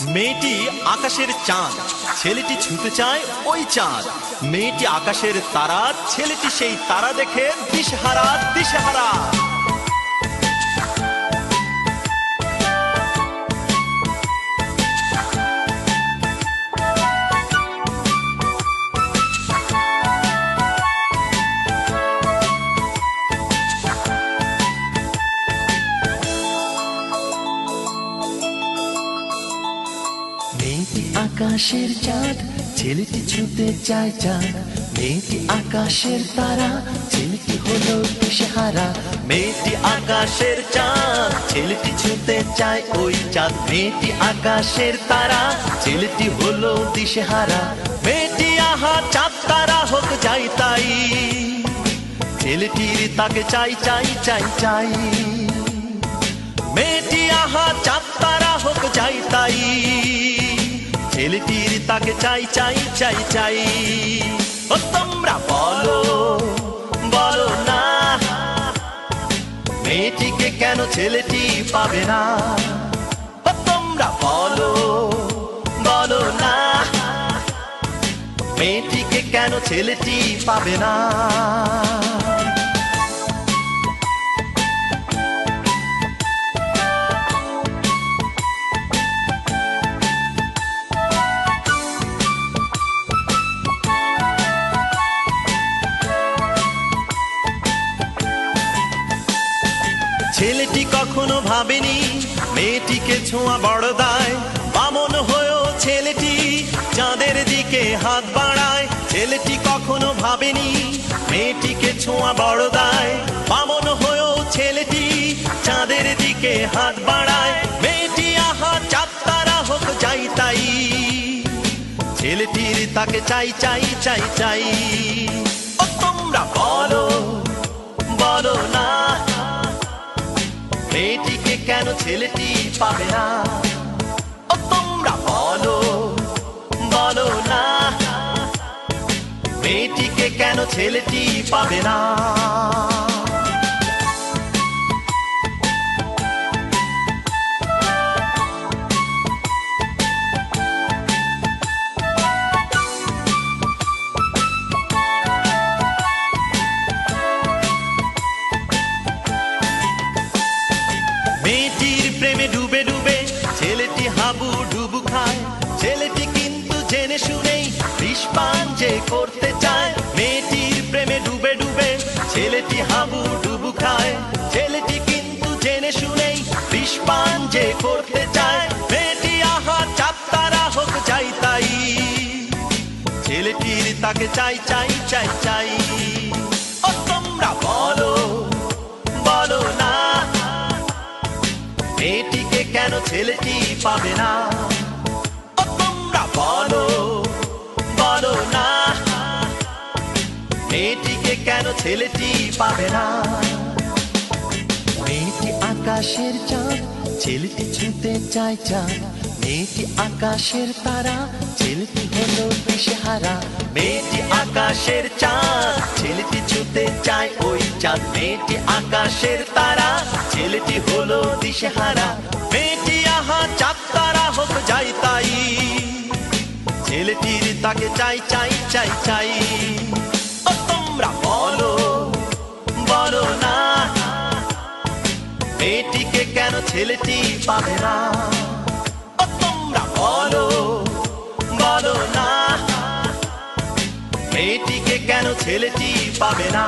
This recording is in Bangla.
মেয়েটি আকাশের চাঁদ, ছেলেটি ছুঁতে চায় ওই চাঁদ। মেয়েটি আকাশের তারা, ছেলেটি সেই তারা দেখে দিশেহারা দিশেহারা। মেয়েটি আকাশের চাঁদ, ছেলেটি ছুঁতে চায় চাঁদ। মেয়েটি আকাশের তারা, ছেলেটি হলো দিশেহারা। মেয়েটি আকাশের চাঁদ, ছেলেটি ছুঁতে চায় ওই চাঁদ। মেয়েটি আকাশের তারা, ছেলেটি হলো দিশেহারা। মেয়েটি আহা চাঁদ তারা হোক যাই তাই, ছেলেটির তাকে চাই চাই চাই চাই। মেয়েটি আহা চাঁদ তারা হোক যাই তাই, ছেলেটির তাকে চাই চাই চাই চাই। ও তোমরা বলো বলো না, মেয়েটিকে কেন ছেলেটি পাবে না? ও তোমরা বলো বলো না, মেয়েটিকে কেন ছেলেটি পাবে না? ছেলেটি কখনো ভাবেনি মেয়েটিকে ছোঁয়া বড় দায়। বামন হয়েও ছেলেটি চাঁদের দিকে হাত বাড়ায়। ছেলেটি কখনো ভাবেনি মেয়েটিকে ছোঁয়া বড় দায়। বামন হয়েও ছেলেটি চাঁদের দিকে হাত বাড়ায়। মেয়েটি আহা চাঁদ তারা হোক যাই তাই, ছেলেটির তাকে চাই চাই চাই চাই। ও তোমরা বলো বলো না, মেয়েটিকে কেন ছেলেটি পাবে না? ও তোমরা বলো বলো না, মেয়েটিকে কেন ছেলেটি পাবে না? মেয়েটির প্রেমে ডুবে ডুবে ছেলেটি হাবু ডুবু খায়। ছেলেটি কিন্তু জেনে শুনেই বিষ পান যে করতে চায়। মেয়েটির প্রেমে ডুবে ডুবে ছেলেটি হাবু ডুবু খায়। ছেলেটি কিন্তু জেনে শুনেই বিষ পান যে করতে চায়। মেয়েটি আহা চাঁদ তারা হোক যাই তাই, ছেলেটির তাকে চাই চাই চাই চাই। ও তোমরা বলো বলো না, মেয়েটিকে কেন ছেলেটি পাবে না? ও তোমরা বলো বলো না, মেয়েটিকে কেন ছেলেটি পাবে না? মেয়েটি আকাশের চাঁদ, ছেলেটি ছুঁতে চায় চাঁদ। মেয়েটি আকাশের তারা, ছেলেটি হলো দিশেহারা। মেয়েটি আকাশের চাঁদ, ছেলেটি ছুঁতে চায় ওই চাঁদ। মেয়েটি আকাশের তারা, ছেলেটি হলো দিশেহারা। মেয়েটি আহা চাঁদ তারা হোক যাই তাই, ছেলেটির তাকে চাই চাই চাই চাই। ও তোমরা বলো বলো না, মেয়েটিকে কেন ছেলেটি পাবে না? ও তোমরা বলো বলো না, মেয়েটিকে কেন ছেলেটি পাবে না?